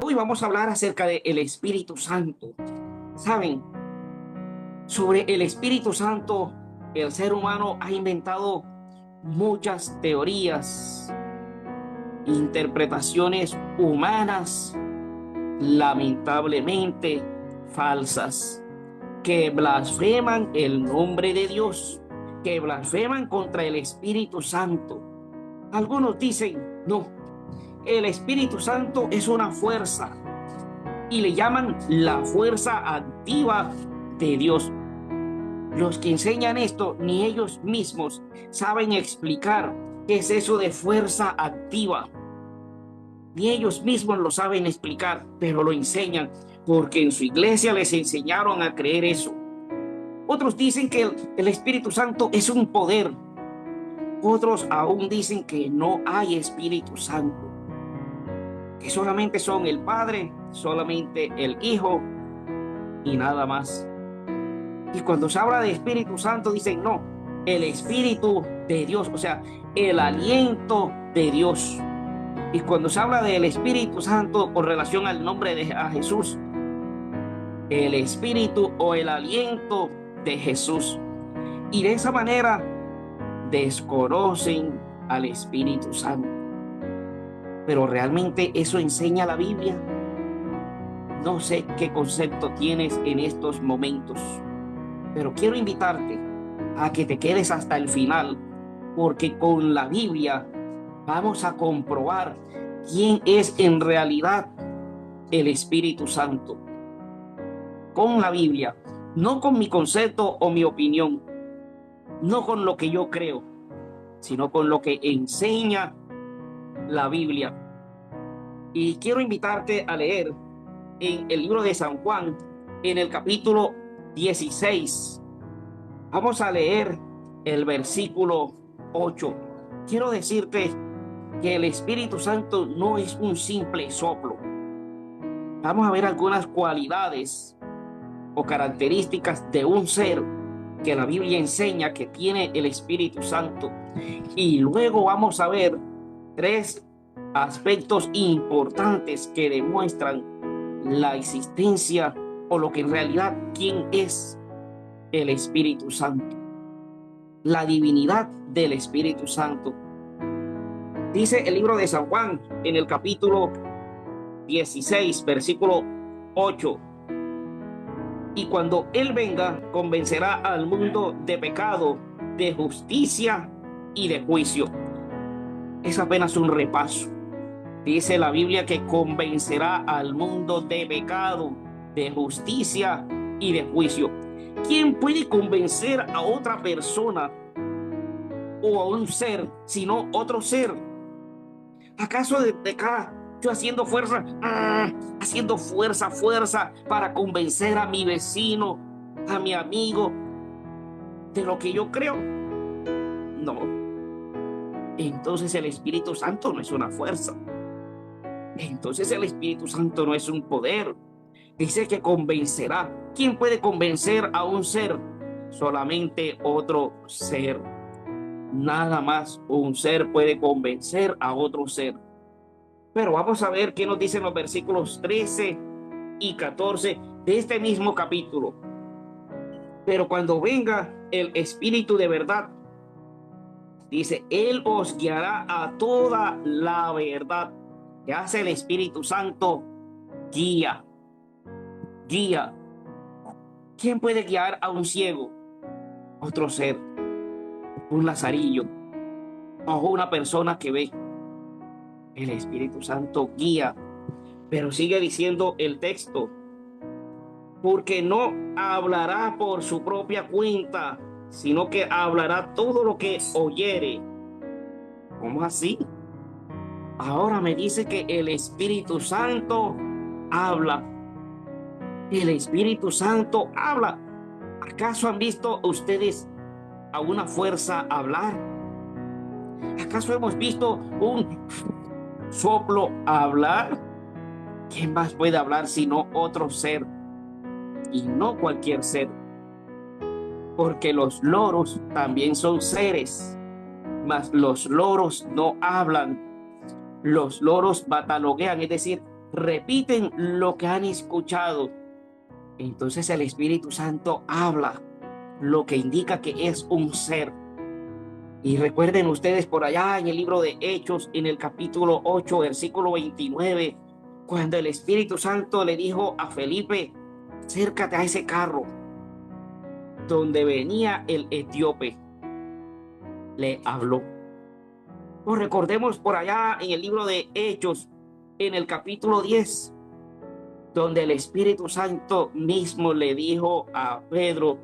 Hoy vamos a hablar acerca del Espíritu Santo. ¿Saben? Sobre el Espíritu Santo, el ser humano ha inventado muchas teorías, interpretaciones humanas, lamentablemente falsas, que blasfeman el nombre de Dios, que blasfeman contra el Espíritu Santo. Algunos dicen, no, el Espíritu Santo es una fuerza y le llaman la fuerza activa de Dios. Los que enseñan esto, ni ellos mismos saben explicar qué es eso de fuerza activa. Ni ellos mismos lo saben explicar, pero lo enseñan porque en su iglesia les enseñaron a creer eso. Otros dicen que el Espíritu Santo es un poder. Otros aún dicen que no hay Espíritu Santo, que solamente son el Padre, solamente el Hijo y nada más. Y cuando se habla de Espíritu Santo dicen no, el Espíritu de Dios, o sea, el aliento de Dios. Y cuando se habla del Espíritu Santo con relación al nombre de Jesús, el Espíritu o el aliento de Jesús. Y de esa manera desconocen al Espíritu Santo. Pero realmente eso enseña la Biblia. No sé qué concepto tienes en estos momentos, pero quiero invitarte a que te quedes hasta el final, porque con la Biblia vamos a comprobar quién es en realidad el Espíritu Santo. Con la Biblia, no con mi concepto o mi opinión, no con lo que yo creo, sino con lo que enseña la Biblia. Y quiero invitarte a leer en el libro de San Juan, en el capítulo 16. Vamos a leer el versículo 8. Quiero decirte que el Espíritu Santo no es un simple soplo. Vamos a ver algunas cualidades o características de un ser que la Biblia enseña que tiene el Espíritu Santo. Y luego vamos a ver tres aspectos importantes que demuestran la existencia o lo que en realidad quién es el Espíritu Santo, la divinidad del Espíritu Santo. Dice el libro de San Juan en el capítulo 16, versículo 8: y cuando Él venga, convencerá al mundo de pecado, de justicia y de juicio. Es apenas un repaso. Dice la Biblia que convencerá al mundo de pecado, de justicia y de juicio. ¿Quién puede convencer a otra persona o a un ser sino otro ser? ¿Acaso de acá yo haciendo fuerza, fuerza para convencer a mi vecino, a mi amigo de lo que yo creo? No. Entonces el Espíritu Santo no es una fuerza. Entonces el Espíritu Santo no es un poder. Dice que convencerá. ¿Quién puede convencer a un ser? Solamente otro ser. Nada más un ser puede convencer a otro ser. Pero vamos a ver qué nos dicen los versículos 13 y 14 de este mismo capítulo. Pero cuando venga el Espíritu de verdad, dice, Él os guiará a toda la verdad. ¿Qué hace el Espíritu Santo? Guía. Guía. ¿Quién puede guiar a un ciego? Otro ser. Un lazarillo. O una persona que ve. El Espíritu Santo guía. Pero sigue diciendo el texto: porque no hablará por su propia cuenta, sino que hablará todo lo que oyere. ¿Cómo así? Ahora me dice que el Espíritu Santo habla. El Espíritu Santo habla. ¿Acaso han visto ustedes a una fuerza hablar? ¿Acaso hemos visto un soplo hablar? ¿Quién más puede hablar sino otro ser? Y no cualquier ser. Porque los loros también son seres, mas los loros no hablan. Los loros bataloguean, es decir, repiten lo que han escuchado. Entonces el Espíritu Santo habla, lo que indica que es un ser. Y recuerden ustedes por allá en el libro de Hechos, en el capítulo 8, versículo 29, cuando el Espíritu Santo le dijo a Felipe: acércate a ese carro donde venía el etíope. Le habló. Pues recordemos por allá en el libro de Hechos, en el capítulo 10, donde el Espíritu Santo mismo le dijo a Pedro: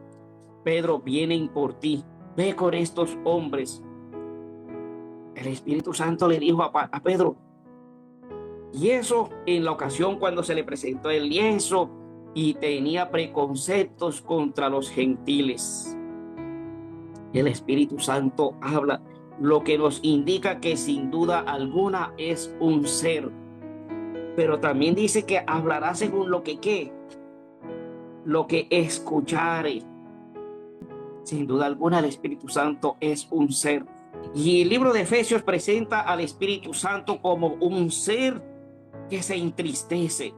Pedro, vienen por ti, ve con estos hombres. El Espíritu Santo le dijo a Pedro, y eso en la ocasión cuando se le presentó el lienzo y tenía preconceptos contra los gentiles. El Espíritu Santo habla, lo que nos indica que sin duda alguna es un ser. Pero también dice que hablará según lo que escuchare. Sin duda alguna el Espíritu Santo es un ser. Y el libro de Efesios presenta al Espíritu Santo como un ser que se entristece.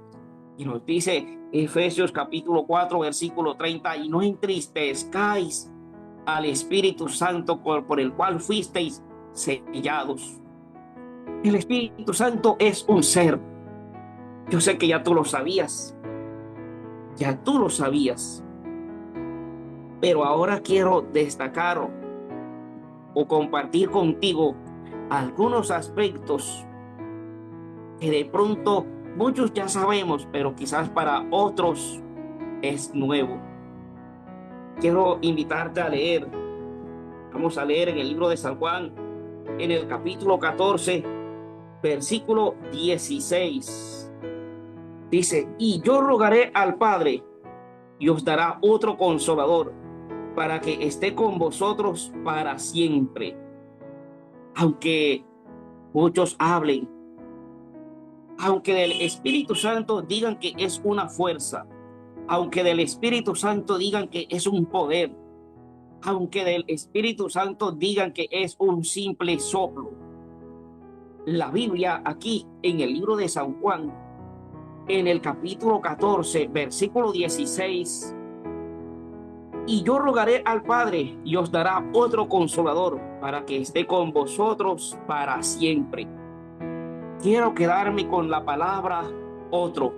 Y nos dice Efesios capítulo 4, versículo 30, y no entristezcáis al Espíritu Santo por el cual fuisteis sellados. El Espíritu Santo es un ser. Yo sé que ya tú lo sabías. Ya tú lo sabías. Pero ahora quiero destacar o compartir contigo algunos aspectos que de pronto muchos ya sabemos, pero quizás para otros es nuevo. Quiero invitarte a leer. Vamos a leer en el libro de San Juan, en el capítulo 14, versículo 16. Dice: y yo rogaré al Padre y os dará otro consolador para que esté con vosotros para siempre. Aunque muchos hablen, aunque del Espíritu Santo digan que es una fuerza, aunque del Espíritu Santo digan que es un poder, aunque del Espíritu Santo digan que es un simple soplo, la Biblia aquí en el libro de San Juan, en el capítulo 14, versículo 16, y yo rogaré al Padre y os dará otro consolador para que esté con vosotros para siempre. Quiero quedarme con la palabra otro.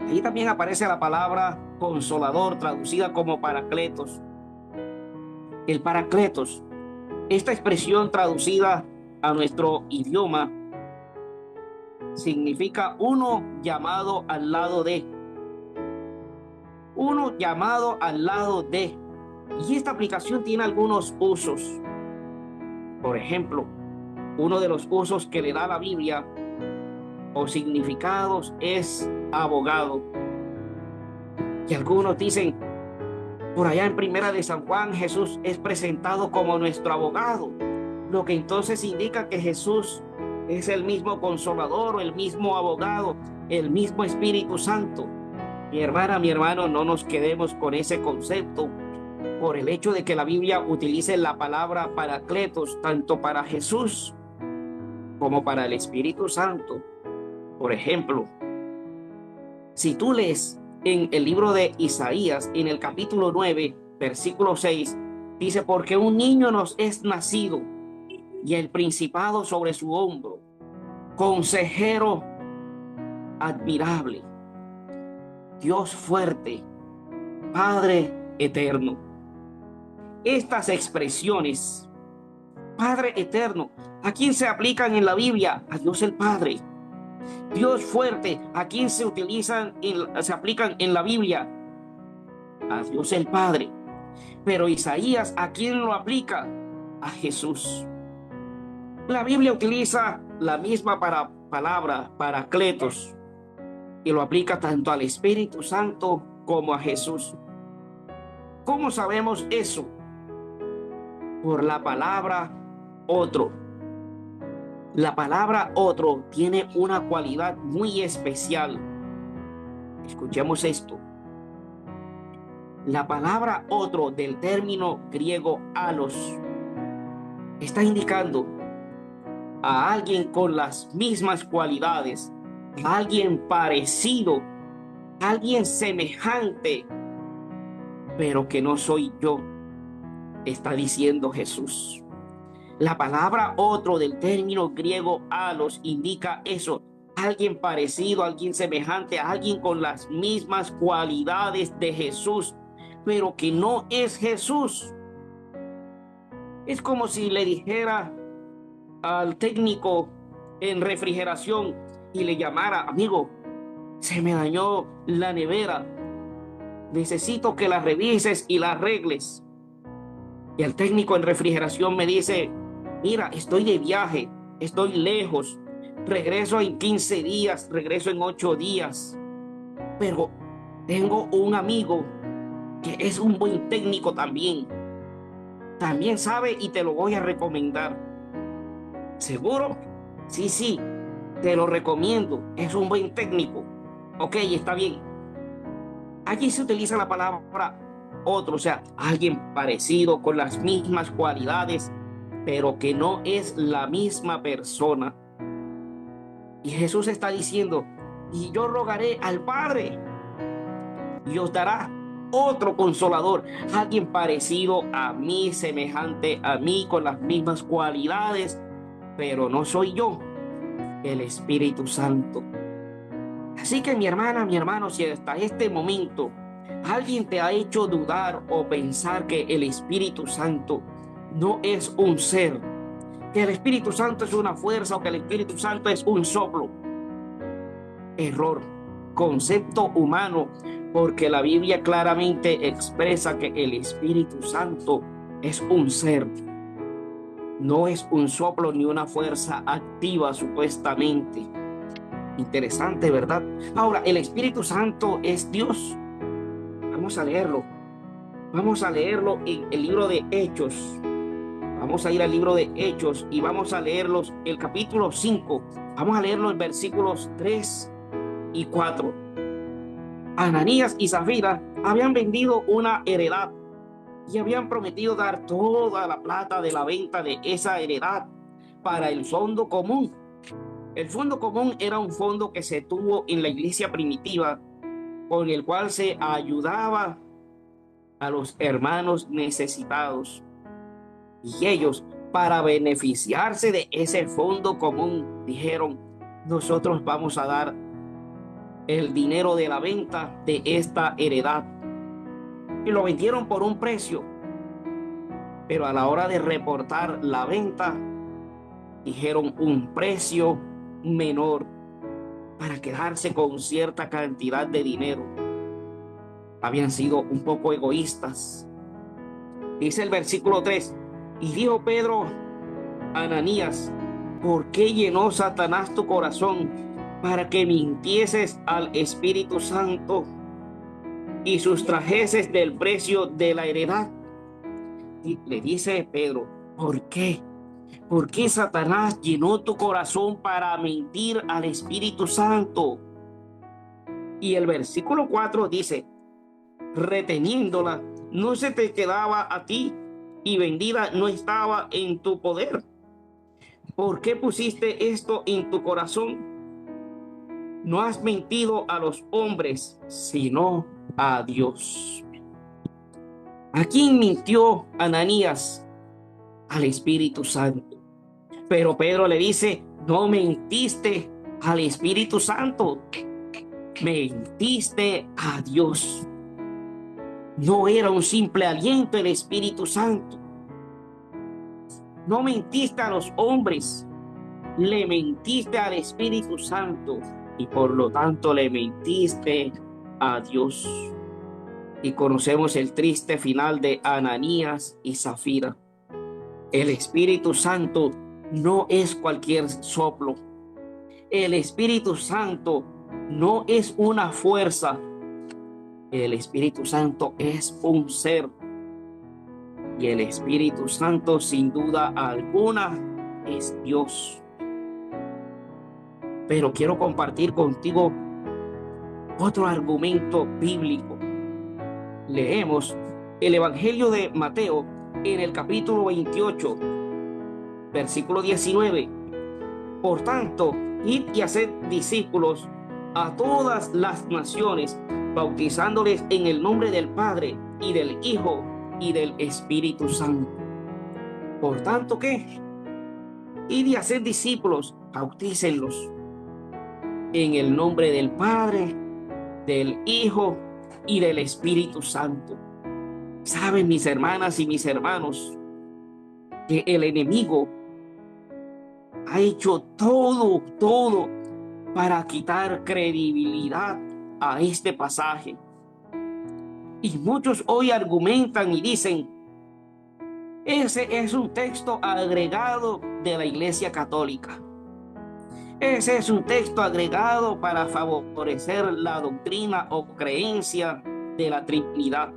Ahí también aparece la palabra consolador, traducida como paracletos. El paracletos, esta expresión traducida a nuestro idioma, significa uno llamado al lado de. Uno llamado al lado de. Y esta aplicación tiene algunos usos. Por ejemplo, uno de los usos que le da la Biblia o significados es abogado. Y algunos dicen, por allá en Primera de San Juan, Jesús es presentado como nuestro abogado, lo que entonces indica que Jesús es el mismo consolador, el mismo abogado, el mismo Espíritu Santo. Mi hermana, mi hermano, no nos quedemos con ese concepto por el hecho de que la Biblia utilice la palabra paracletos tanto para Jesús como para el Espíritu Santo. Por ejemplo, si tú lees en el libro de Isaías, en el capítulo 9, versículo 6, dice: porque un niño nos es nacido y el principado sobre su hombro, consejero admirable, Dios fuerte, Padre eterno. Estas expresiones, Padre eterno, ¿a quién se aplican en la Biblia? A Dios el Padre. Dios fuerte, ¿a quién se aplican en la Biblia? A Dios el Padre. Pero Isaías, ¿a quién lo aplica? A Jesús. La Biblia utiliza la misma palabra, paracletos, y lo aplica tanto al Espíritu Santo como a Jesús. ¿Cómo sabemos eso? Por la palabra otro. La palabra otro tiene una cualidad muy especial. Escuchemos esto. La palabra otro del término griego alos está indicando a alguien con las mismas cualidades a alguien parecido, a alguien semejante, pero que no soy yo, está diciendo Jesús. La palabra otro del término griego alos indica eso, alguien parecido, alguien semejante, alguien con las mismas cualidades de Jesús, pero que no es Jesús. Es como si le dijera al técnico en refrigeración y le llamara: amigo, se me dañó la nevera, necesito que la revises y la arregles. Y el técnico en refrigeración me dice: mira, estoy de viaje, estoy lejos, regreso en 15 días, regreso en 8 días, pero tengo un amigo que es un buen técnico también sabe y te lo voy a recomendar. ¿Seguro? Sí, sí, te lo recomiendo, es un buen técnico. Ok, está bien. Allí se utiliza la palabra otro, o sea, alguien parecido, con las mismas cualidades, pero que no es la misma persona. Y Jesús está diciendo: y yo rogaré al Padre y os dará otro consolador, alguien parecido a mí, semejante a mí, con las mismas cualidades, pero no soy yo, el Espíritu Santo. Así que mi hermana, mi hermano, si hasta este momento alguien te ha hecho dudar o pensar que el Espíritu Santo no es un ser, que el Espíritu Santo es una fuerza o que el Espíritu Santo es un soplo, error, concepto humano, porque la Biblia claramente expresa que el Espíritu Santo es un ser, no es un soplo ni una fuerza activa supuestamente. Interesante, ¿verdad? Ahora, el Espíritu Santo es Dios. Vamos a leerlo. Vamos a leerlo en el libro de Hechos. Vamos a ir al libro de Hechos y vamos a leerlos el capítulo 5. Vamos a leerlo en versículos 3 y 4. Ananías y Zafira habían vendido una heredad y habían prometido dar toda la plata de la venta de esa heredad para el fondo común. El fondo común era un fondo que se tuvo en la iglesia primitiva, con el cual se ayudaba a los hermanos necesitados. Y ellos, para beneficiarse de ese fondo común, dijeron: nosotros vamos a dar el dinero de la venta de esta heredad. Y lo vendieron por un precio, pero a la hora de reportar la venta, dijeron un precio menor para quedarse con cierta cantidad de dinero. Habían sido un poco egoístas. Dice el versículo 3: y dijo Pedro a Ananías: ¿por qué llenó Satanás tu corazón para que mintieses al Espíritu Santo y sustrajeses del precio de la heredad? Y le dice Pedro: ¿por qué? ¿Por qué Satanás llenó tu corazón para mentir al Espíritu Santo? Y el versículo 4 dice: reteniéndola, no se te quedaba a ti, y vendida no estaba en tu poder. ¿Por qué pusiste esto en tu corazón? No has mentido a los hombres, sino a Dios. ¿A quién mintió Ananías? Al Espíritu Santo. Pero Pedro le dice: no mentiste al Espíritu Santo, mentiste a Dios. No era un simple aliento el Espíritu Santo. No mentiste a los hombres, le mentiste al Espíritu Santo y por lo tanto le mentiste a Dios. Y conocemos el triste final de Ananías y Zafira. El Espíritu Santo no es cualquier soplo. El Espíritu Santo no es una fuerza. El Espíritu Santo es un ser. Y el Espíritu Santo, sin duda alguna, es Dios. Pero quiero compartir contigo otro argumento bíblico. Leemos el Evangelio de Mateo en el capítulo 28, versículo 19. Por tanto, Id y haced discípulos a todas las naciones, bautizándoles en el nombre del Padre y del Hijo y del Espíritu Santo. Por tanto, ¿qué? Id y haced discípulos, bautícenlos en el nombre del Padre, del Hijo y del Espíritu Santo. Saben, mis hermanas y mis hermanos, que el enemigo ha hecho todo para quitar credibilidad a este pasaje. Y muchos hoy argumentan y dicen, ese es un texto agregado de la Iglesia Católica. Ese es un texto agregado para favorecer la doctrina o creencia de la Trinidad.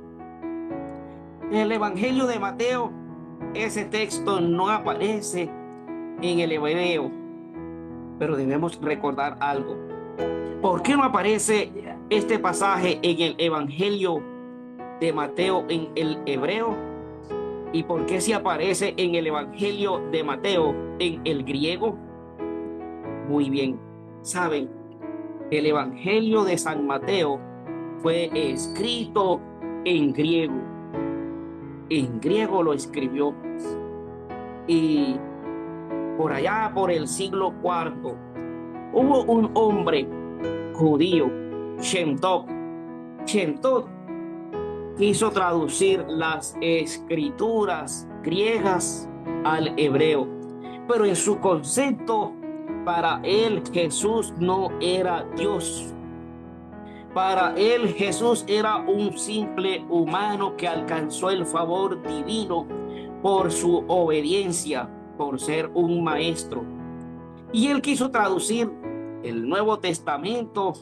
En el Evangelio de Mateo, ese texto no aparece en el hebreo, pero debemos recordar algo. ¿Por qué no aparece este pasaje en el Evangelio de Mateo en el hebreo? ¿Y por qué sí aparece en el Evangelio de Mateo en el griego? Muy bien, saben, el Evangelio de San Mateo fue escrito en griego. En griego lo escribió. Y por allá, por el siglo IV, hubo un hombre judío, Shem Tov. Shem Tov quiso traducir las escrituras griegas al hebreo, pero en su concepto, para él Jesús no era Dios. Para él Jesús era un simple humano que alcanzó el favor divino por su obediencia, por ser un maestro. Y él quiso traducir el Nuevo Testamento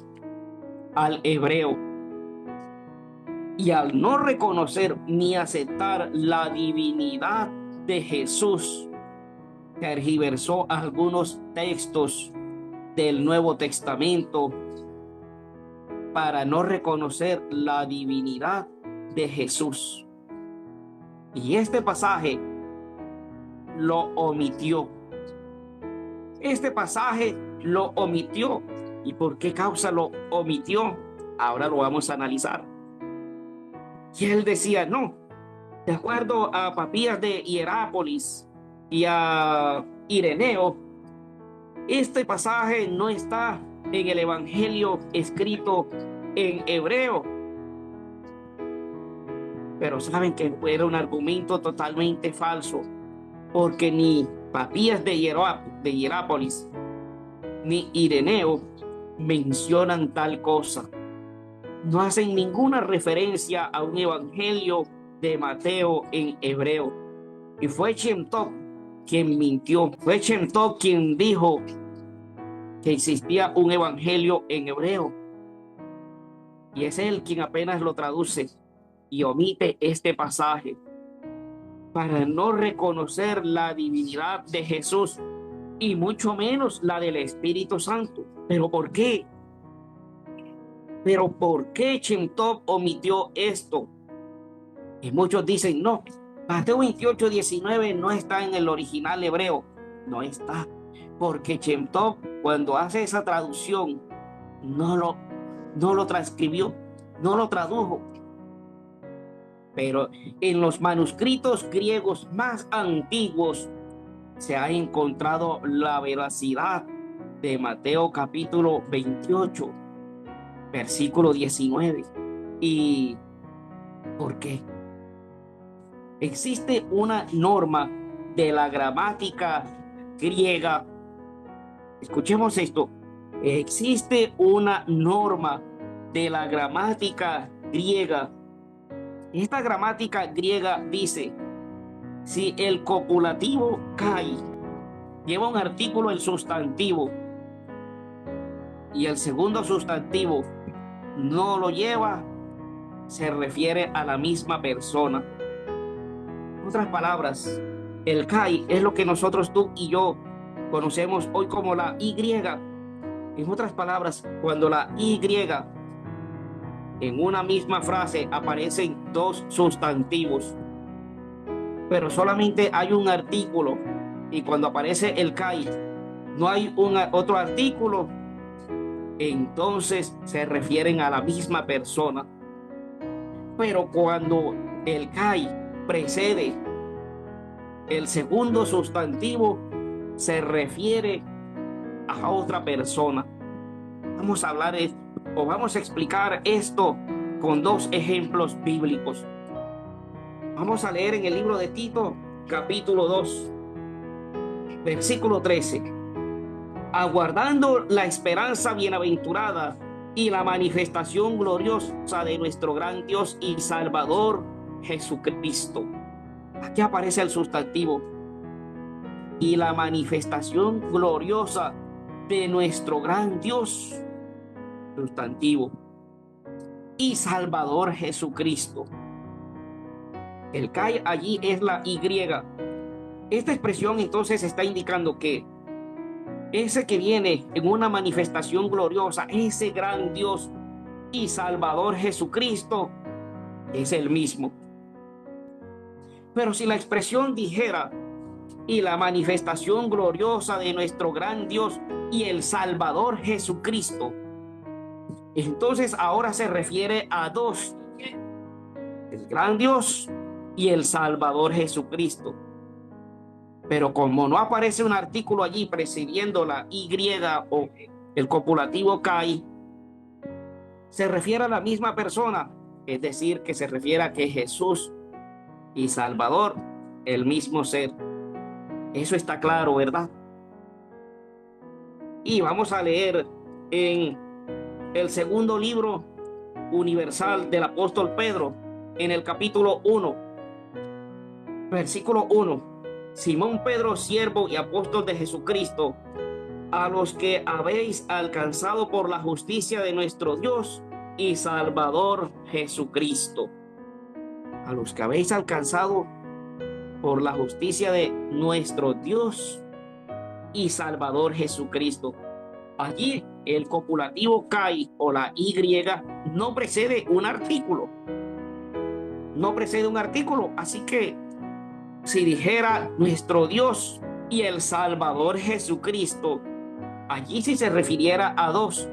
al hebreo. Y al no reconocer ni aceptar la divinidad de Jesús, tergiversó algunos textos del Nuevo Testamento para no reconocer la divinidad de Jesús. Y este pasaje lo omitió. Este pasaje lo omitió. ¿Y por qué causa lo omitió? Ahora lo vamos a analizar. Y él decía, no, de acuerdo a Papías de Hierápolis y a Ireneo, este pasaje no está en el Evangelio escrito en hebreo. Pero saben que era un argumento totalmente falso, porque ni Papías de Hierápolis ni Ireneo mencionan tal cosa. No hacen ninguna referencia a un evangelio de Mateo en hebreo. Y fue Shem Tov quien mintió. Fue Shem Tov quien dijo que existía un evangelio en hebreo. Y es él quien apenas lo traduce y omite este pasaje para no reconocer la divinidad de Jesús y mucho menos la del Espíritu Santo. ¿Pero por qué? ¿Pero por qué Shem Tov omitió esto? Y muchos dicen, no, Mateo 28:19 no está en el original hebreo. No está, porque Shem Tov, cuando hace esa traducción, no lo transcribió, no lo tradujo. Pero en los manuscritos griegos más antiguos se ha encontrado la veracidad de Mateo capítulo 28. Versículo 19. ¿Y por qué? Existe una norma de la gramática griega. Escuchemos esto. Existe una norma de la gramática griega. Esta gramática griega dice, si el copulativo kai lleva un artículo, el sustantivo, y el segundo sustantivo no lo lleva, se refiere a la misma persona. En otras palabras, el kai es lo que nosotros, tú y yo, conocemos hoy como la Y. En otras palabras, cuando la Y en una misma frase aparecen dos sustantivos, pero solamente hay un artículo, y cuando aparece el kai, no hay otro artículo, entonces se refieren a la misma persona. Pero cuando el Kai precede el segundo sustantivo, se refiere a otra persona. Vamos a hablar o vamos a explicar esto con dos ejemplos bíblicos. Vamos a leer en el libro de Tito, capítulo 2, versículo 13. Aguardando la esperanza bienaventurada y la manifestación gloriosa de nuestro gran Dios y Salvador Jesucristo. Aquí aparece el sustantivo. Y la manifestación gloriosa de nuestro gran Dios, sustantivo, y Salvador Jesucristo. El Kai allí es la Y. Esta expresión entonces está indicando que ese que viene en una manifestación gloriosa, ese gran Dios y Salvador Jesucristo, es el mismo. Pero si la expresión dijera y la manifestación gloriosa de nuestro gran Dios y el Salvador Jesucristo, entonces ahora se refiere a dos: el gran Dios y el Salvador Jesucristo. Pero como no aparece un artículo allí precediendo la Y o el copulativo Kai, se refiere a la misma persona, es decir, que se refiere a que Jesús y Salvador, el mismo ser. Eso está claro, ¿verdad? Y vamos a leer en el segundo libro universal del apóstol Pedro, en el capítulo 1, versículo 1. Simón Pedro, siervo y apóstol de Jesucristo, a los que habéis alcanzado por la justicia de nuestro Dios y Salvador Jesucristo. A los que habéis alcanzado por la justicia de nuestro Dios y Salvador Jesucristo. Allí el copulativo Kai o la Y no precede un artículo. No precede un artículo, así que si dijera nuestro Dios y el Salvador Jesucristo, allí sí se refiriera a dos,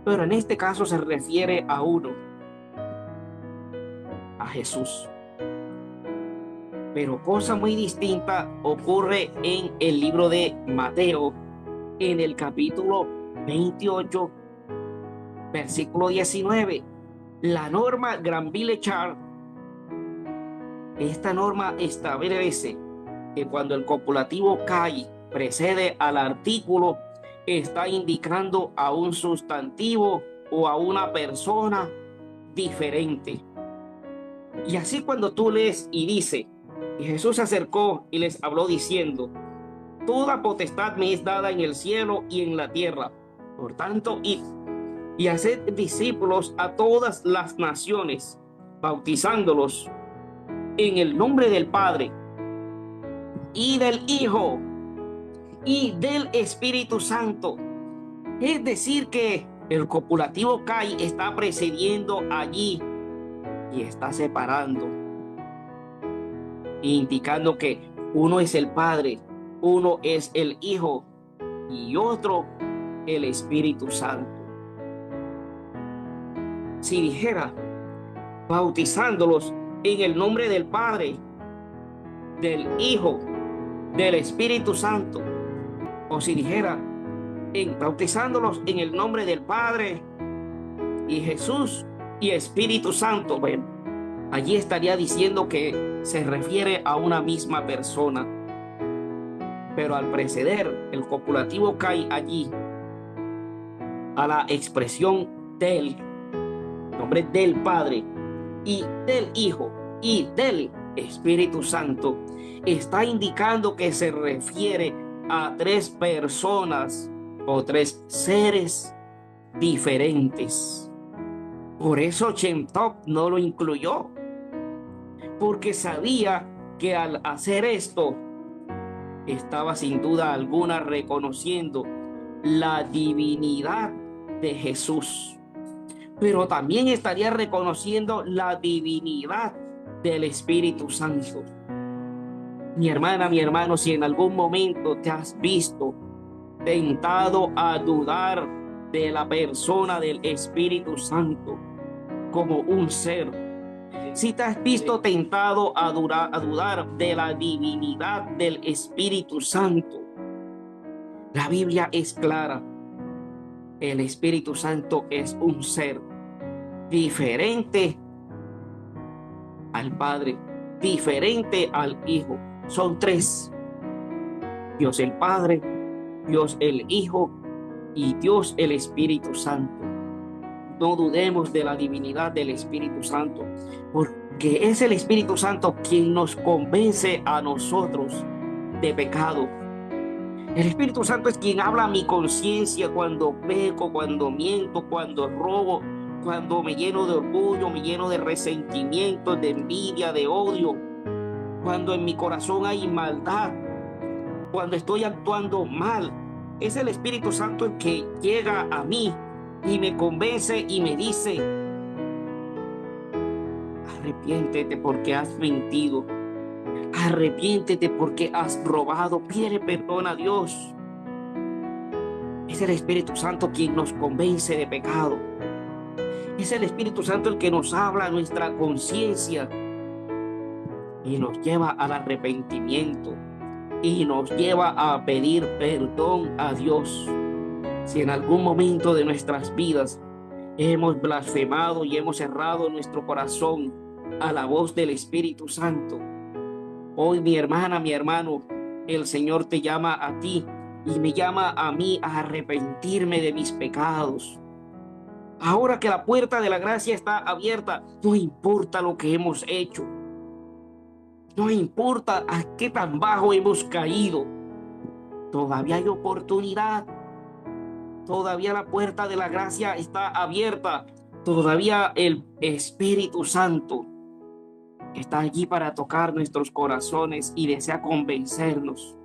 pero en este caso se refiere a uno, a Jesús. Pero cosa muy distinta ocurre en el libro de Mateo, en el capítulo 28, versículo 19. La norma Granville-Char, esta norma establece que cuando el copulativo Kai precede al artículo, está indicando a un sustantivo o a una persona diferente. Y así cuando tú lees y dice: y Jesús se acercó y les habló diciendo: toda potestad me es dada en el cielo y en la tierra. Por tanto, id y haced discípulos a todas las naciones, bautizándolos en el nombre del Padre y del Hijo y del Espíritu Santo. Es decir, que el copulativo Kai está precediendo allí y está separando, indicando que uno es el Padre, uno es el Hijo y otro el Espíritu Santo. Si dijera bautizándolos en el nombre del Padre, del Hijo, del Espíritu Santo, o si dijera bautizándolos en el nombre del Padre y Jesús y Espíritu Santo, bueno, allí estaría diciendo que se refiere a una misma persona. Pero al preceder el copulativo Kai allí a la expresión del nombre del Padre y del Hijo y del Espíritu Santo, está indicando que se refiere a tres personas o tres seres diferentes. Por eso Chen-Tok no lo incluyó, porque sabía que al hacer esto estaba sin duda alguna reconociendo la divinidad de Jesús, pero también estaría reconociendo la divinidad del Espíritu Santo. Mi hermana, mi hermano, si en algún momento te has visto tentado a dudar de la persona del Espíritu Santo como un ser, si te has visto tentado a dudar de la divinidad del Espíritu Santo, la Biblia es clara. El Espíritu Santo es un ser diferente al Padre, diferente al Hijo. Son tres: Dios el Padre, Dios el Hijo y Dios el Espíritu Santo. No dudemos de la divinidad del Espíritu Santo, porque es el Espíritu Santo quien nos convence a nosotros de pecado. El Espíritu Santo es quien habla a mi conciencia cuando peco, cuando miento, cuando robo, cuando me lleno de orgullo, me lleno de resentimiento, de envidia, de odio, cuando en mi corazón hay maldad, cuando estoy actuando mal. Es el Espíritu Santo el que llega a mí y me convence y me dice: arrepiéntete porque has mentido, arrepiéntete porque has robado, pide perdón a Dios. Es el Espíritu Santo quien nos convence de pecado. Es el Espíritu Santo el que nos habla a nuestra conciencia y nos lleva al arrepentimiento y nos lleva a pedir perdón a Dios. Si en algún momento de nuestras vidas hemos blasfemado y hemos cerrado nuestro corazón a la voz del Espíritu Santo, hoy, mi hermana, mi hermano, el Señor te llama a ti y me llama a mí a arrepentirme de mis pecados. Ahora que la puerta de la gracia está abierta, no importa lo que hemos hecho, no importa a qué tan bajo hemos caído, todavía hay oportunidad. Todavía la puerta de la gracia está abierta. Todavía el Espíritu Santo está allí para tocar nuestros corazones y desea convencernos.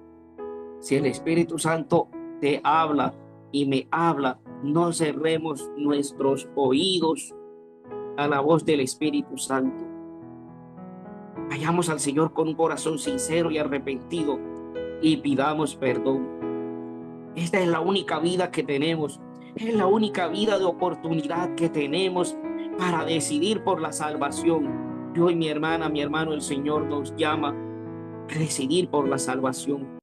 Si el Espíritu Santo te habla y me habla, no cerremos nuestros oídos a la voz del Espíritu Santo. Vayamos al Señor con un corazón sincero y arrepentido y pidamos perdón. Esta es la única vida que tenemos. Es la única vida de oportunidad que tenemos para decidir por la salvación. Yo y mi hermana, mi hermano, el Señor nos llama a decidir por la salvación.